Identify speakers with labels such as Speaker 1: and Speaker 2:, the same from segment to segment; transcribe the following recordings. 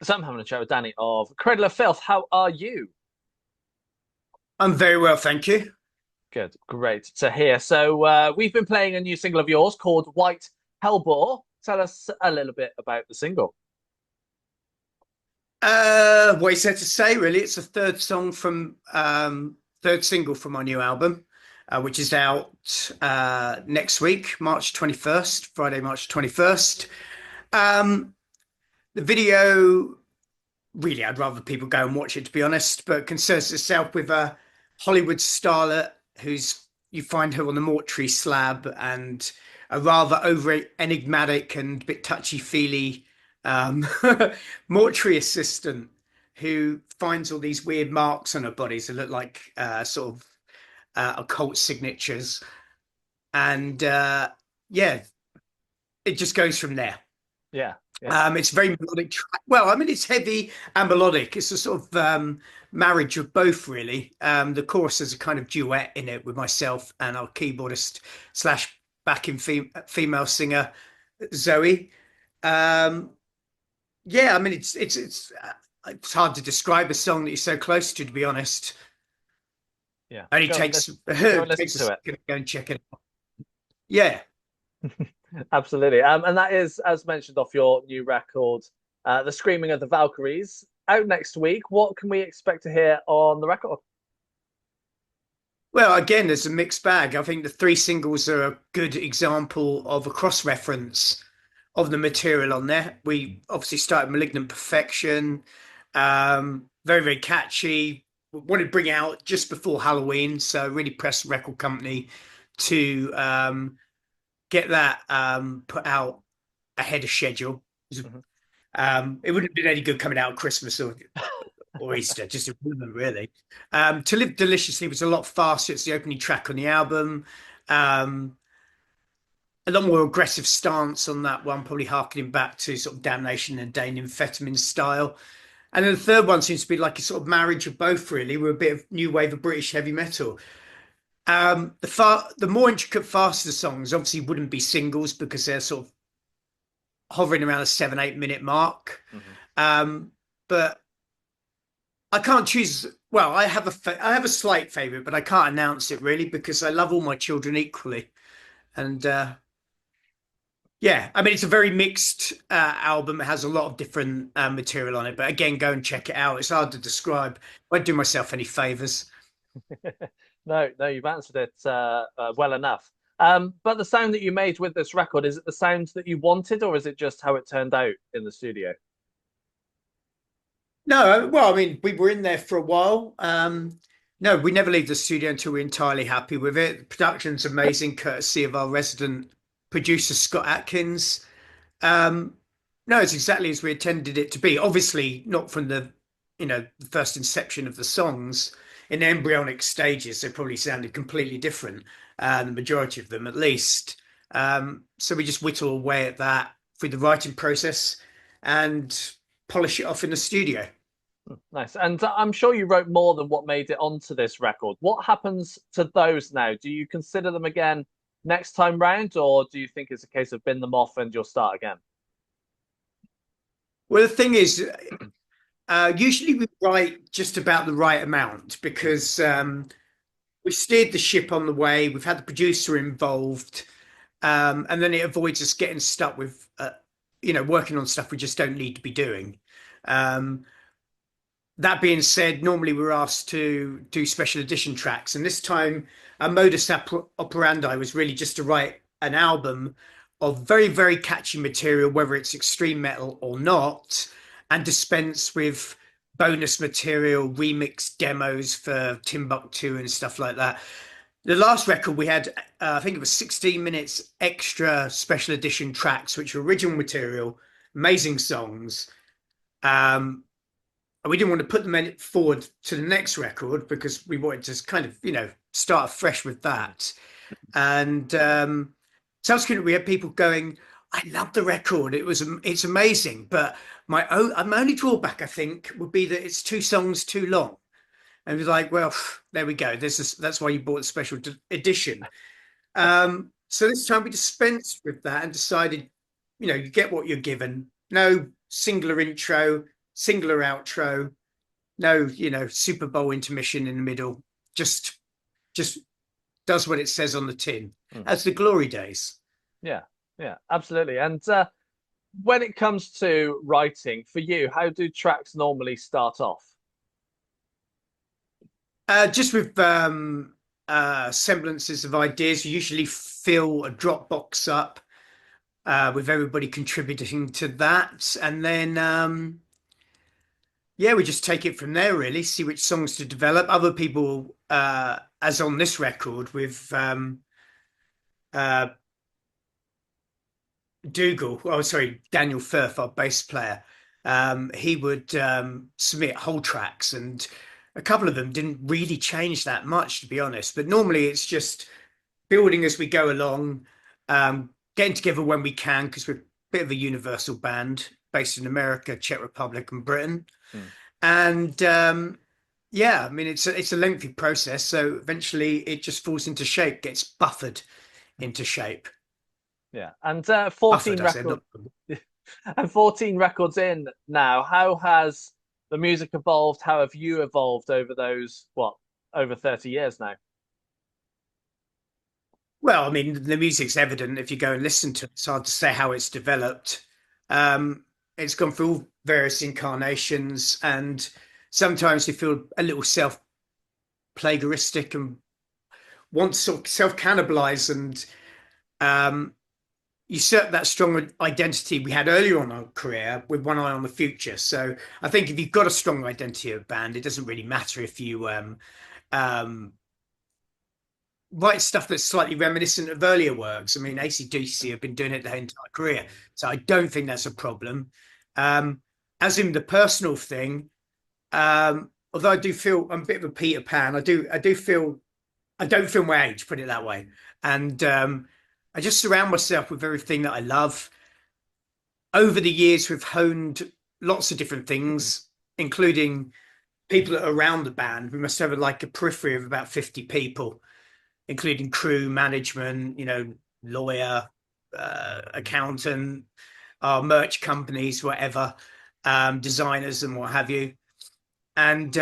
Speaker 1: So I'm having a chat with Danny of Cradle of Filth. How are you?
Speaker 2: I'm very well, thank you.
Speaker 1: Good, great to hear. So we've been playing a new single of yours called White Hellbore. Tell us a little bit about the single.
Speaker 2: What is there to say, really? It's the third single from my new album, which is out next week, March 21st, Friday, March 21st. Um, the video, really, I'd rather people go and watch it, to be honest, but concerns itself with a Hollywood starlet who's you find her on the mortuary slab and a rather over enigmatic and bit touchy-feely um, mortuary assistant who finds all these weird marks on her body that look like sort of occult signatures. And yeah, it just goes from there.
Speaker 1: Yeah, yeah.
Speaker 2: It's very melodic track. Well, I mean, it's heavy and melodic. It's a sort of marriage of both, really. The chorus is a kind of duet in it with myself and our keyboardist slash backing female singer, Zoe. Um, yeah, I mean, it's hard to describe a song that you're so close to be honest.
Speaker 1: Yeah.
Speaker 2: Only
Speaker 1: Go and
Speaker 2: takes
Speaker 1: listen. Go and
Speaker 2: it
Speaker 1: listen
Speaker 2: takes a
Speaker 1: to it.
Speaker 2: second to go and check it out. Yeah.
Speaker 1: Absolutely. And that is, as mentioned, off your new record, The Screaming of the Valkyries, out next week. What can we expect to hear on the record?
Speaker 2: Well, again, there's a mixed bag. I think the three singles are a good example of a cross reference of the material on there. We obviously started Malignant Perfection, very, very catchy. Wanted to bring it out just before Halloween, so really pressed the record company to get that put out ahead of schedule.
Speaker 1: Mhm.
Speaker 2: It wouldn't have been any good coming out at Christmas or Easter, just a woman, really. To Live Deliciously was a lot faster. It's the opening track on the album. Um, a lot more aggressive stance on that one, probably harkening back to sort of Damnation and Dane Amphetamine style. And then the third one seems to be like a sort of marriage of both, really, with a bit of new wave of British heavy metal. The more intricate, faster songs obviously wouldn't be singles because they're sort of hovering around a 7, 8 minute mark.
Speaker 1: Mhm.
Speaker 2: Um, but I can't choose. Well, I have a slight favorite, but I can't announce it really because I love all my children equally. And yeah, I mean it's a very mixed album. It has a lot of different material on it, but again, go and check it out. It's hard to describe. I won't do myself any favors.
Speaker 1: No, no, you've answered it well enough. But the sound that you made with this record, is it the sound that you wanted, or is it just how it turned out in the studio?
Speaker 2: No, well, I mean we were in there for a while. No, we never leave the studio until we're entirely happy with it. The production's amazing, courtesy of our resident producer Scott Atkins. Um, no, it's exactly as we intended it to be. Obviously, not from the first inception of the songs. In embryonic stages, they probably sounded completely different, the majority of them at least. So we just whittle away at that through the writing process and polish it off in the studio.
Speaker 1: Nice. And I'm sure you wrote more than what made it onto this record. What happens to those now? Do you consider them again next time round, or do you think it's a case of bin them off and you'll start again?
Speaker 2: Well, the thing is, usually we write just about the right amount because we've steered the ship on the way. We've had the producer involved. And then it avoids us getting stuck with, working on stuff we just don't need to be doing. Um, that being said, normally we're asked to do special edition tracks, and this time our modus operandi was really just to write an album of very, very catchy material, whether it's extreme metal or not, and dispense with bonus material, remix demos for Timbuktu and stuff like that. The last record we had, I think it was 16 minutes extra special edition tracks, which were original material, amazing songs. Um, and we didn't want to put them forward to the next record because we wanted to kind of, start afresh with that. And subsequently, we had people going, "I love the record. It's amazing." But my only drawback, I think, would be that it's two songs too long. And it was like, well, there we go. That's why you bought the special edition. So this time we dispensed with that and decided, you get what you're given. No singular intro, singular outro, no, Super Bowl intermission in the middle. Just just does what it says on the tin,
Speaker 1: Mm.
Speaker 2: as the glory days.
Speaker 1: Yeah, yeah, absolutely. And when it comes to writing, for you, how do tracks normally start off?
Speaker 2: Just with semblances of ideas. You usually fill a Dropbox up with everybody contributing to that, and then yeah, we just take it from there. Really, see which songs to develop. Other people, as on this record with uh, Dougal, oh sorry, Daniel Firth, our bass player, he would submit whole tracks, and a couple of them didn't really change that much, to be honest. But normally it's just building as we go along, getting together when we can, because we're a bit of a universal band based in America, Czech Republic, and Britain.
Speaker 1: Mm.
Speaker 2: And yeah, I mean it's a lengthy process, so eventually it just falls into shape, gets buffered into shape.
Speaker 1: Yeah, and
Speaker 2: Buffered,
Speaker 1: 14
Speaker 2: I said,
Speaker 1: record
Speaker 2: not
Speaker 1: and 14 records in now. How has the music evolved? How have you evolved over those, what, over 30 years now?
Speaker 2: well. I mean, the music's evident if you go and listen to it. It's hard to say how it's developed. It's gone through all various incarnations, and sometimes you feel a little self-plagiaristic and want to sort of self-cannibalize and um, usurp that strong identity we had earlier on our career with one eye on the future. So I think if you've got a strong identity of a band, it doesn't really matter if you um, write stuff that's slightly reminiscent of earlier works. I mean, AC/DC have been doing it their entire career, so I don't think that's a problem. Um, as in the personal thing, although I do feel I'm a bit of a Peter Pan, I do feel I don't feel my age, put it that way, and I just surround myself with everything that I love. Over the years, we've honed lots of different things, including people that are around the band. We must have like a periphery of about 50 people, including crew, management, lawyer, accountant, our merch companies, whatever, designers and what have you. And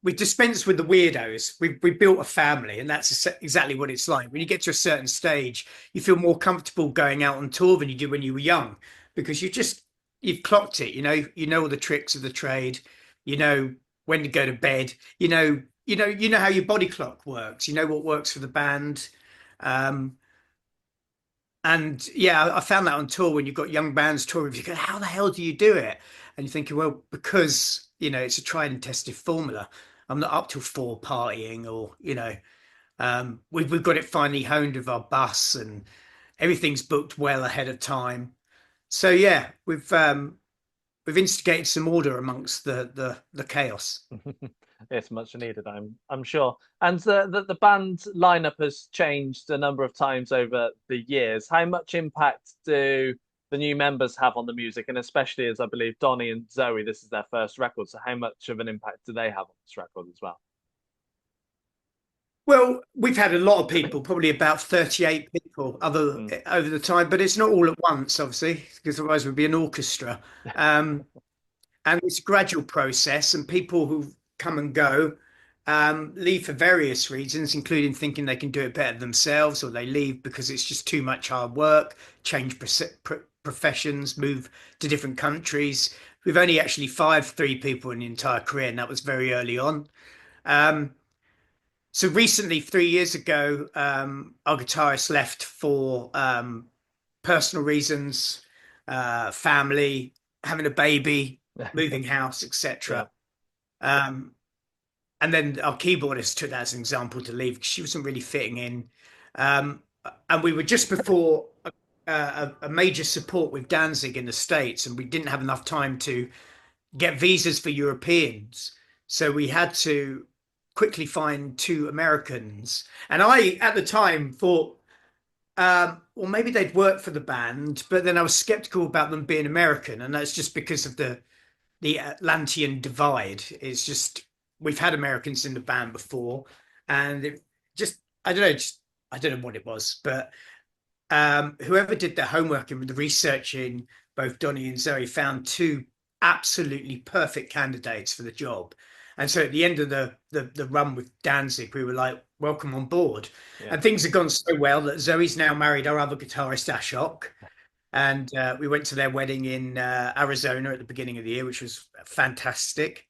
Speaker 2: we dispense with the weirdos. We built a family, and that's exactly what it's like. When you get to a certain stage, you feel more comfortable going out on tour than you do when you were young, because you've clocked it. You know all the tricks of the trade. You know when to go to bed. You know how your body clock works. You know what works for the band. Um, and yeah, I found that on tour when you've got young bands touring, you go, how the hell do you do it? And you're thinking, well, because, it's a tried and tested formula. I'm not up till four partying or, we've got it finely honed with our bus and everything's booked well ahead of time. So yeah, we've instigated some order amongst the chaos.
Speaker 1: It's much needed, I'm sure. And the band lineup has changed a number of times over the years. How much impact do the new members have on the music? And especially as I believe Donnie and Zoe, this is their first record. So how much of an impact do they have on this record as well?
Speaker 2: Well, we've had a lot of people, probably about 38 people other
Speaker 1: Mm.
Speaker 2: over the time, but it's not all at once, obviously, because otherwise we'd be an orchestra. Um, and it's a gradual process, and people who come and go leave for various reasons, including thinking they can do it better themselves, or they leave because it's just too much hard work, change professions, move to different countries. We've only actually fired three people in the entire career, and that was very early on. Um, so recently, 3 years ago, our guitarist left for personal reasons, family, having a baby, moving house,
Speaker 1: Yeah.
Speaker 2: etc. Um, and then our keyboardist took that as an example to leave because she wasn't really fitting in. And we were just before a major support with Danzig in the States, and we didn't have enough time to get visas for Europeans. So we had to quickly find two Americans. And I, at the time, thought, well, maybe they'd work for the band, but then I was skeptical about them being American. And that's just because of the Atlantean divide. It's just, we've had Americans in the band before. And it just, I don't know, I don't know what it was, but whoever did the homework and the researching both Donny and Zoe found two absolutely perfect candidates for the job. And so at the end of the run with Danzig, we were like, welcome on board.
Speaker 1: Yeah.
Speaker 2: And things have gone so well that Zoe's now married our other guitarist, Ashok. And we went to their wedding in Arizona at the beginning of the year, which was fantastic.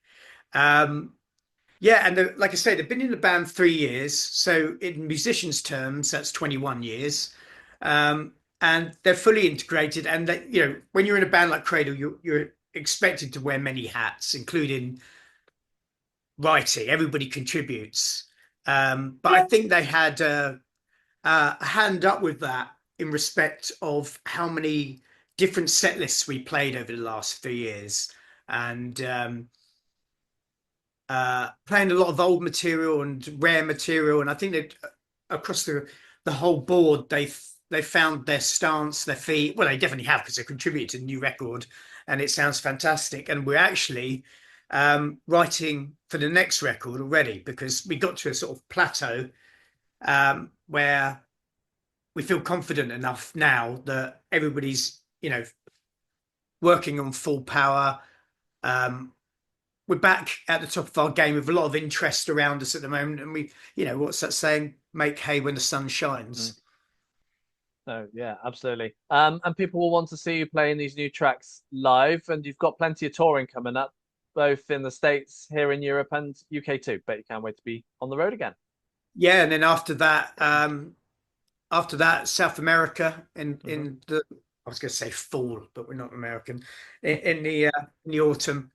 Speaker 2: Um, yeah, and like I say, they've been in the band 3 years. So in musicians' terms, that's 21 years. Um, and they're fully integrated. And when you're in a band like Cradle, you're expected to wear many hats, including writing. Everybody contributes. But I think they had a hand up with that in respect of how many different set lists we played over the last 3 years. And playing a lot of old material and rare material. And I think that across the whole board, they found their stance, their feet. Well, they definitely have because they contributed to the new record, and it sounds fantastic. And we're actually writing for the next record already because we got to a sort of plateau where we feel confident enough now that everybody's working on full power. We're back at the top of our game with a lot of interest around us at the moment. And what's that saying? Make hay when the sun
Speaker 1: Mm.
Speaker 2: shines.
Speaker 1: No, yeah, absolutely. And people will want to see you playing these new tracks live, and you've got plenty of touring coming up, both in the States, here in Europe, and UK too. Bet you can't wait to be on the road again.
Speaker 2: Yeah, and then after that, South America in
Speaker 1: Hmm.
Speaker 2: the I was going to say fall, but we're not American. In the autumn,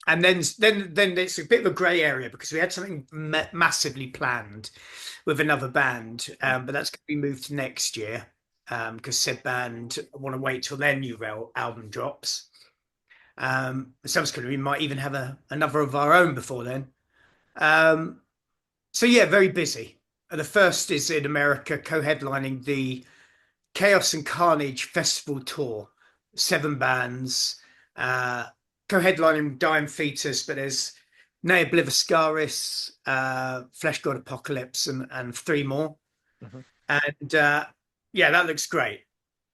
Speaker 2: and then it's a bit of a grey area because we had something massively planned with another band, but that's going to be moved to next year because said band want to wait till their new album drops. Subsequently, we might even have another of our own before then. Um, so yeah, very busy. The first is in America, co-headlining the Chaos and Carnage Festival Tour. 7 bands, uh, co-headlining Dying Fetus, but there's Nea Bliviscaris, Flesh God Apocalypse, and 3 more.
Speaker 1: Hmm.
Speaker 2: And yeah, that looks great.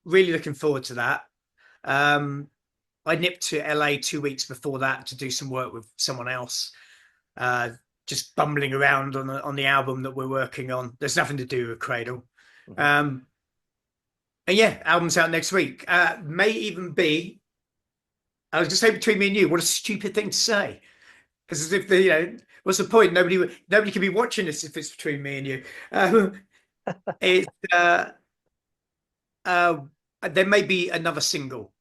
Speaker 2: Really looking forward to that. Um, I nipped to LA 2 weeks before that to do some work with someone else. Uh, just bumbling around on the album that we're working on. There's nothing to do with Cradle.
Speaker 1: Hmm.
Speaker 2: And yeah, album's out next week. May even be. I was just say between me and you. What a stupid thing to say. Because as if what's the point? Nobody can be watching this if it's between me and you. It's uh, there may be another single.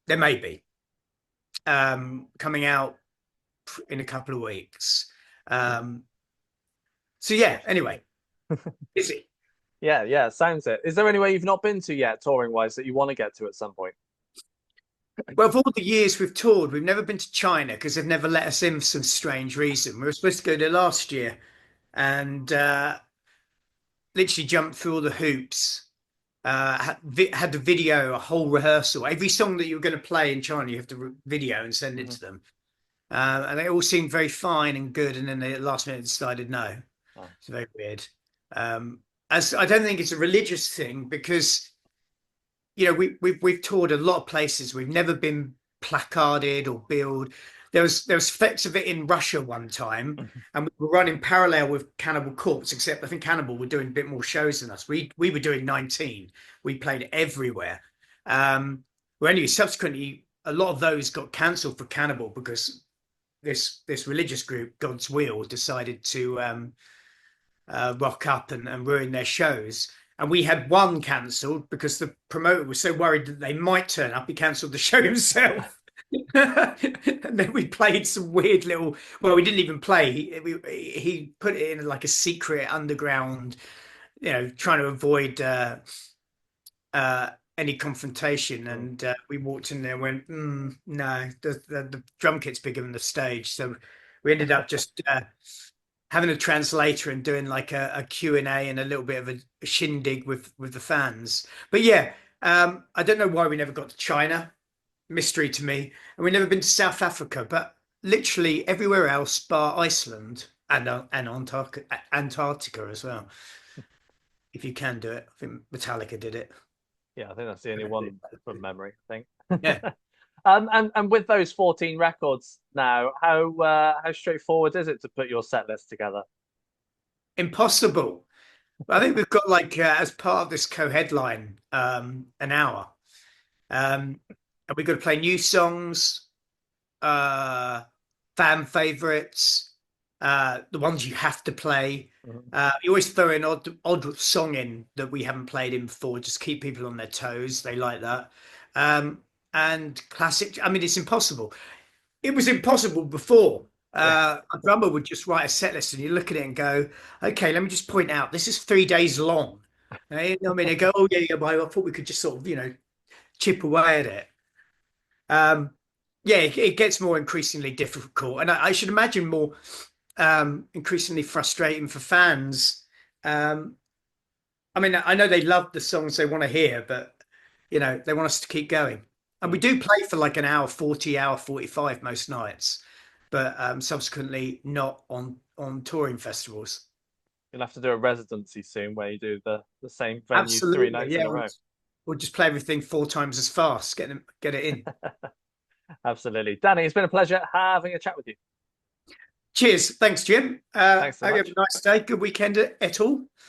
Speaker 2: There may be coming out in a couple of weeks. Um, so yeah. Anyway, is it?
Speaker 1: Yeah, yeah, sounds it. Is there anywhere you've not been to yet, touring wise, that you want to get to at some point?
Speaker 2: Well, of all the years we've toured, we've never been to China because they've never let us in for some strange reason. We were supposed to go there last year and literally jumped through all the hoops. Had the video, a whole rehearsal. Every song that you were going to play in China, you have to video and send it
Speaker 1: Hmm.
Speaker 2: to them. And they all seemed very fine and good. And then they at the last minute decided no.
Speaker 1: Oh.
Speaker 2: It's very weird. Um, as I don't think it's a religious thing because we've toured a lot of places. We've never been placarded or billed. There was flecks of it in Russia one time, and we were running parallel with Cannibal Corpse. Except I think Cannibal were doing a bit more shows than us. We were doing 19. We played everywhere. Well, anyway, subsequently, a lot of those got cancelled for Cannibal because this religious group, God's Will, decided to rock up and ruin their shows. And we had one cancelled because the promoter was so worried that they might turn up, he cancelled the show himself. And then we played some weird little. Well, we didn't even play. He put it in like a secret underground, trying to avoid uh, any confrontation.
Speaker 1: Mm.
Speaker 2: And we walked in there and went, no, the drum kit's bigger than the stage. So we ended up just having a translator and doing like a Q&A and a little bit of a shindig with the fans. But yeah, I don't know why we never got to China. Mystery to me. And we've never been to South Africa, but literally everywhere else bar Iceland and Antarctica as well. If you can do it. I think Metallica did it.
Speaker 1: Yeah, I think that's the only one from memory, I think.
Speaker 2: Yeah,
Speaker 1: And with those 14 records now, how straightforward is it to put your set list together?
Speaker 2: impossible. I think we've got like as part of this co-headline, an hour, and we've got to play new songs, uh, fan favorites, the ones you have to play.
Speaker 1: Mhm.
Speaker 2: You always throw an odd song in that we haven't played in before, just keep people on their toes. They like that. Um, and classic. I mean, it's impossible. It was impossible before.
Speaker 1: Yeah.
Speaker 2: A drummer would just write a set list, and you look at it and go, "Okay, let me just point out this is 3 days long." You know what I mean, they go, "Oh yeah, yeah, but I thought we could just sort of, chip away at it." Um, yeah, it gets more increasingly difficult, and I should imagine more increasingly frustrating for fans. Um, I mean, I know they love the songs they want to hear, but they want us to keep going. And we
Speaker 1: Mm.
Speaker 2: do play for like an hour 40, hour 45 most nights, but subsequently not on touring festivals.
Speaker 1: You'll have to do a residency soon where you do the same venue three
Speaker 2: Absolutely.
Speaker 1: nights in
Speaker 2: Yeah,
Speaker 1: a row.
Speaker 2: we'll just play everything 4 times as fast, get it in.
Speaker 1: Absolutely. Danny, it's been a pleasure having a chat with you.
Speaker 2: Cheers. Thanks, Jim.
Speaker 1: Thanks so
Speaker 2: Hope you have
Speaker 1: much.
Speaker 2: a nice day. Good weekend at all.